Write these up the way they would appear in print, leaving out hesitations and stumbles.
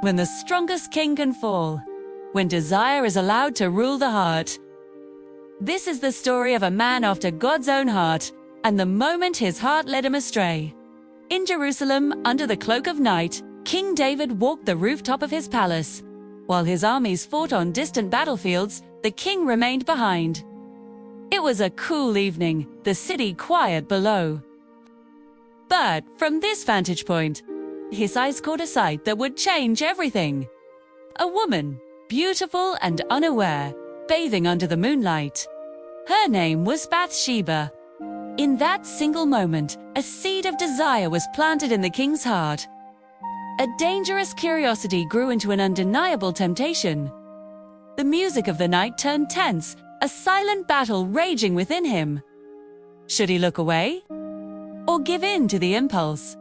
when the strongest king can fall, when desire is allowed to rule the heart. This is the story of a man after God's own heart, and the moment his heart led him astray. In Jerusalem, under the cloak of night, King David walked the rooftop of his palace. While his armies fought on distant battlefields, the king remained behind. It was a cool evening, the city quiet below. But from this vantage point, his eyes caught a sight that would change everything. A woman, beautiful and unaware, bathing under the moonlight. Her name was Bathsheba. In that single moment, a seed of desire was planted in the king's heart. A dangerous curiosity grew into an undeniable temptation. The music of the night turned tense, a silent battle raging within him. Should he look away? Or give in to the impulse?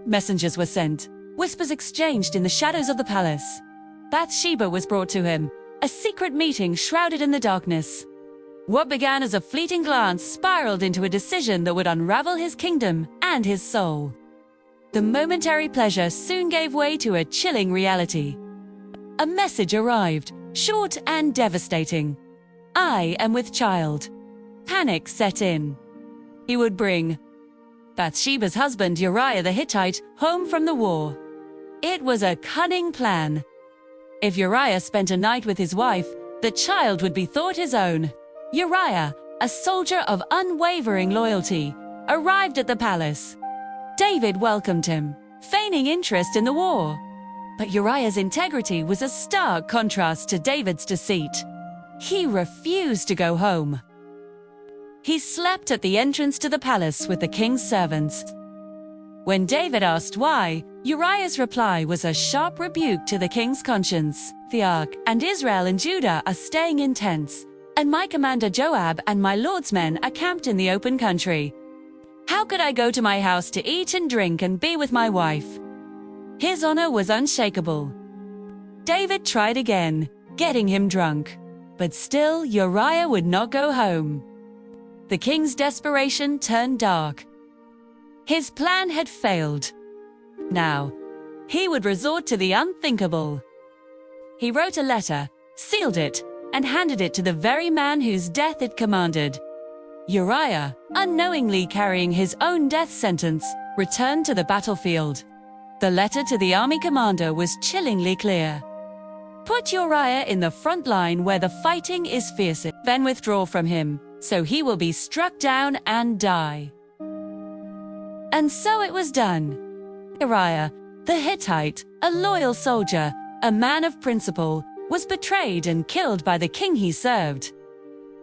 Messengers were sent, whispers exchanged in the shadows of the palace. Bathsheba was brought to him, a secret meeting shrouded in the darkness. What began as a fleeting glance spiraled into a decision that would unravel his kingdom and his soul. The momentary pleasure soon gave way to a chilling reality. A message arrived, short and devastating. "I am with child." Panic set in. He would bring Bathsheba's husband Uriah the Hittite home from the war. It was a cunning plan. If Uriah spent a night with his wife, the child would be thought his own. Uriah, a soldier of unwavering loyalty, arrived at the palace. David welcomed him, feigning interest in the war. But Uriah's integrity was a stark contrast to David's deceit. He refused to go home. He slept at the entrance to the palace with the king's servants. When David asked why, Uriah's reply was a sharp rebuke to the king's conscience. "The ark and Israel and Judah are staying in tents, and my commander Joab and my lord's men are camped in the open country. How could I go to my house to eat and drink and be with my wife?" His honor was unshakable. David tried again, getting him drunk. But still, Uriah would not go home. The king's desperation turned dark. His plan had failed. Now, he would resort to the unthinkable. He wrote a letter, sealed it, and handed it to the very man whose death it commanded. Uriah, unknowingly carrying his own death sentence, returned to the battlefield. The letter to the army commander was chillingly clear. "Put Uriah in the front line where the fighting is fiercest, then withdraw from him, so he will be struck down and die." And so it was done. Uriah, the Hittite, a loyal soldier, a man of principle, was betrayed and killed by the king he served.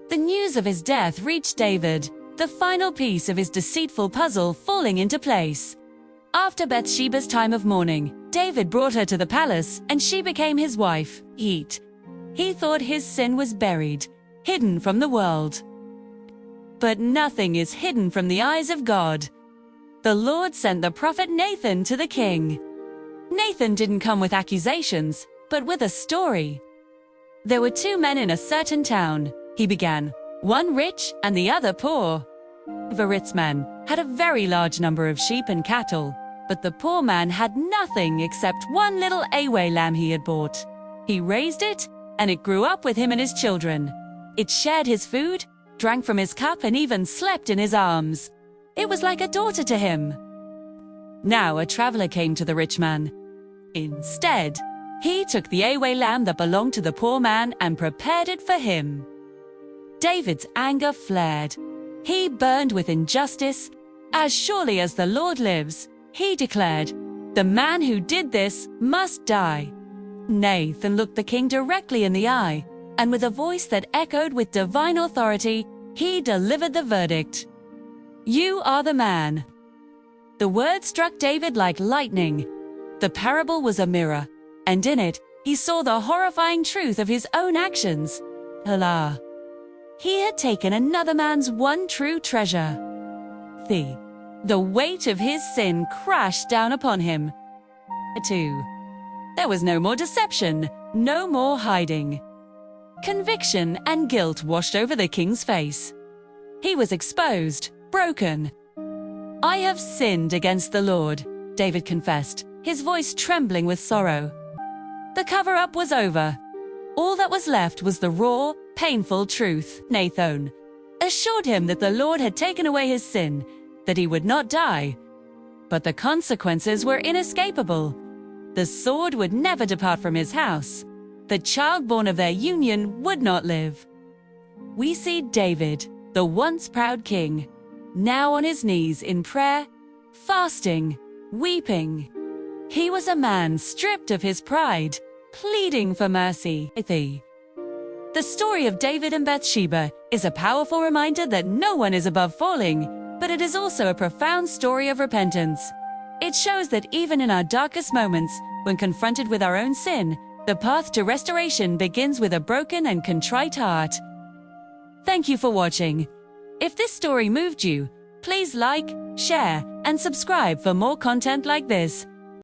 The news of his death reached David, the final piece of his deceitful puzzle falling into place. After Bathsheba's time of mourning, David brought her to the palace, and she became his wife. He thought his sin was buried, hidden from the world. But nothing is hidden from the eyes of God. The Lord sent the prophet Nathan to the king. Nathan didn't come with accusations, but with a story. There were two men in a certain town, he began, one rich and the other poor. The rich man had a very large number of sheep and cattle, but the poor man had nothing except one little Away lamb he had bought. He raised it, and it grew up with him and his children. It shared his food, drank from his cup, and even slept in his arms. It was like a daughter to him. Now a traveler came to the rich man. Instead, he took the Away lamb that belonged to the poor man and prepared it for him. David's anger flared. He burned with injustice. "As surely as the Lord lives," he declared, "the man who did this must die." Nathan looked the king directly in the eye, and with a voice that echoed with divine authority, he delivered the verdict. "You are the man." The word struck David like lightning. The parable was a mirror, and in it, he saw the horrifying truth of his own actions. Allah! He had taken another man's one true treasure. The weight of his sin crashed down upon him. 2. There was no more deception, no more hiding. Conviction and guilt washed over the king's face. He was exposed, broken. "I have sinned against the Lord," David confessed, his voice trembling with sorrow. The cover-up was over. All that was left was the raw, painful truth. Nathan assured him that the Lord had taken away his sin, that he would not die. But the consequences were inescapable. The sword would never depart from his house. The child born of their union would not live. We see David, the once proud king, now on his knees in prayer, fasting, weeping. He was a man stripped of his pride, pleading for mercy. The story of David and Bathsheba is a powerful reminder that no one is above falling, but it is also a profound story of repentance. It shows that even in our darkest moments, when confronted with our own sin, the path to restoration begins with a broken and contrite heart. Thank you for watching. If this story moved you, please like, share, and subscribe for more content like this.